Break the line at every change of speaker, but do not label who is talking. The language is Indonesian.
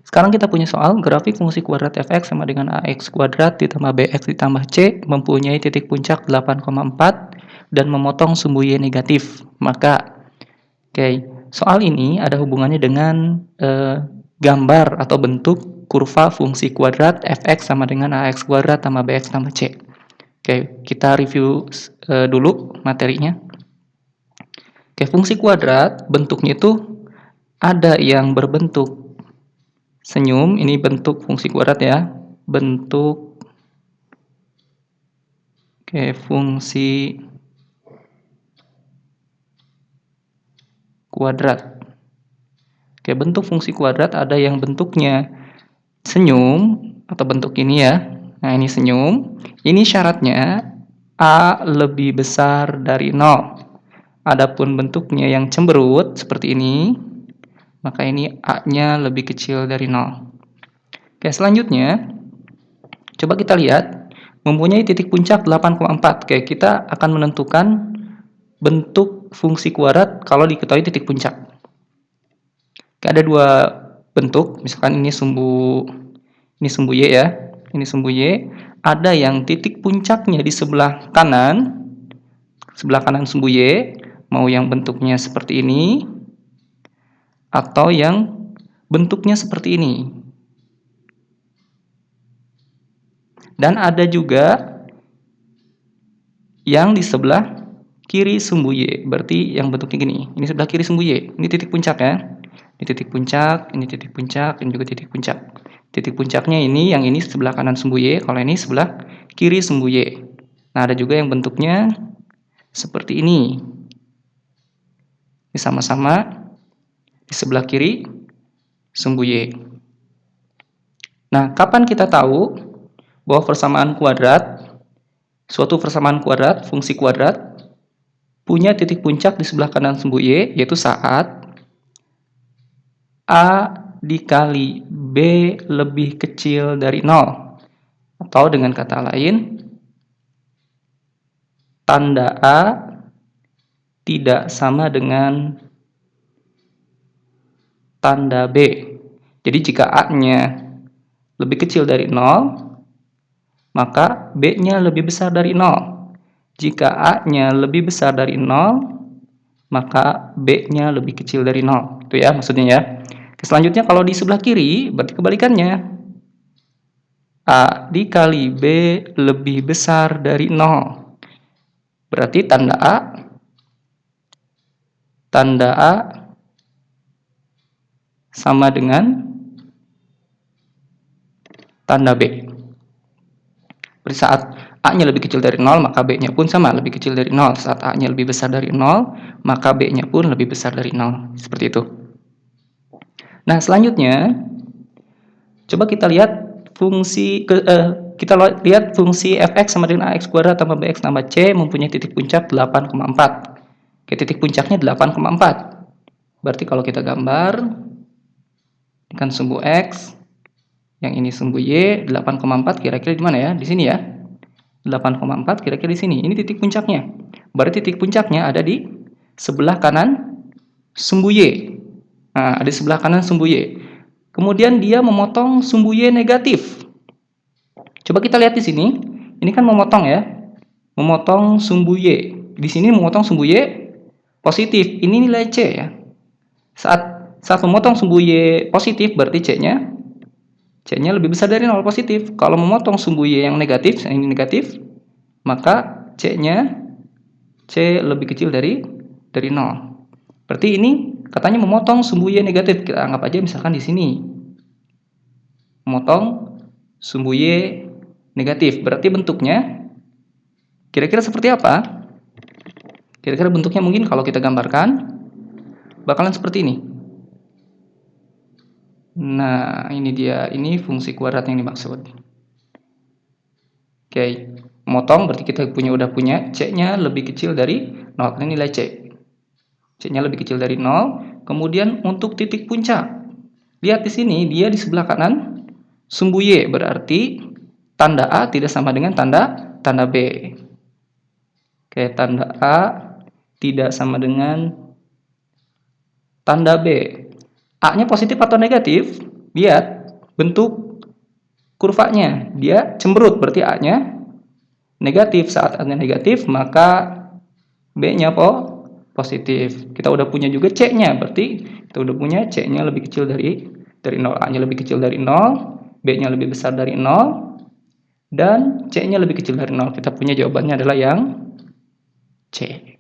Sekarang kita punya soal grafik fungsi kuadrat f(x) sama dengan ax kuadrat ditambah bx ditambah c mempunyai titik puncak 8,4 dan memotong sumbu y negatif. Maka, soal ini ada hubungannya dengan gambar atau bentuk kurva fungsi kuadrat f(x) sama dengan ax kuadrat tambah bx tambah c. Kita review dulu materinya. Fungsi kuadrat bentuknya itu ada yang berbentuk senyum, ini bentuk fungsi kuadrat ya. Bentuk fungsi kuadrat. Bentuk fungsi kuadrat ada yang bentuknya senyum atau bentuk ini ya. Nah, ini senyum. Ini syaratnya A lebih besar dari 0. Adapun bentuknya yang cemberut seperti ini, maka ini A-nya lebih kecil dari 0. Selanjutnya, coba kita lihat, mempunyai titik puncak 8,4. Kita akan menentukan bentuk fungsi kuadrat kalau diketahui titik puncak. Ada dua bentuk, misalkan ini sumbu Y ya. Ini sumbu Y, ada yang titik puncaknya di sebelah kanan sumbu Y, mau yang bentuknya seperti ini atau yang bentuknya seperti ini. Dan ada juga yang di sebelah kiri sumbu Y, berarti yang bentuknya gini. Ini sebelah kiri sumbu Y, ini titik puncak ya. Ini titik puncak, ini titik puncak, ini juga titik puncak. Titik puncaknya ini, yang ini sebelah kanan sumbu Y, kalau ini sebelah kiri sumbu Y. Nah, ada juga yang bentuknya seperti ini. Ini sama-sama di sebelah kiri sumbu Y. Nah, kapan kita tahu bahwa suatu persamaan kuadrat, fungsi kuadrat, punya titik puncak di sebelah kanan sumbu Y, yaitu saat A dikali B lebih kecil dari 0. Atau dengan kata lain, tanda A tidak sama dengan tanda B. Jadi jika A-nya lebih kecil dari 0, maka B-nya lebih besar dari 0. Jika A-nya lebih besar dari 0, maka B-nya lebih kecil dari 0. Itu ya maksudnya ya. Selanjutnya kalau di sebelah kiri, berarti kebalikannya. A dikali B lebih besar dari 0. Berarti tanda A sama dengan tanda B. Berarti saat A-nya lebih kecil dari 0, maka B-nya pun sama, lebih kecil dari 0. Saat A-nya lebih besar dari 0, maka B-nya pun lebih besar dari 0. Seperti itu. Nah, selanjutnya, coba kita lihat fungsi f(x) sama dengan ax kuadrat tambah bx tambah c mempunyai titik puncak 8,4. Titik puncaknya 8,4. Berarti kalau kita gambar, ini kan sumbu x, yang ini sumbu y, 8,4 kira-kira di mana ya? Di sini ya. 8,4 kira-kira di sini. Ini titik puncaknya. Berarti titik puncaknya ada di sebelah kanan sumbu y. Nah, ada di sebelah kanan sumbu y. Kemudian dia memotong sumbu y negatif. Coba kita lihat di sini. Ini kan memotong ya. Memotong sumbu y. Di sini memotong sumbu y positif. Ini nilai c ya. Saat memotong sumbu y positif berarti c-nya lebih besar dari 0 positif. Kalau memotong sumbu y yang negatif, ini negatif, maka c-nya lebih kecil dari 0. Berarti ini katanya memotong sumbu y negatif. Kita anggap aja misalkan di sini. Memotong sumbu y negatif. Berarti bentuknya kira-kira seperti apa? Kira-kira bentuknya mungkin kalau kita gambarkan bakalan seperti ini. Nah, ini dia. Ini fungsi kuadrat yang dimaksud. Memotong berarti kita udah punya c-nya lebih kecil dari 0. Ini nilai c. C-nya lebih kecil dari 0. Kemudian untuk titik puncak. Lihat di sini, dia di sebelah kanan sumbu y. Berarti tanda A tidak sama dengan tanda B. Tanda A tidak sama dengan tanda B. A-nya positif atau negatif? Lihat, bentuk kurvanya. Dia cemberut, berarti A-nya negatif. Saat A-nya negatif, maka B-nya positif. Kita udah punya juga C-nya, berarti kita udah punya C-nya lebih kecil dari 0, A-nya lebih kecil dari 0, B-nya lebih besar dari 0, dan C-nya lebih kecil dari 0. Kita punya jawabannya adalah yang C.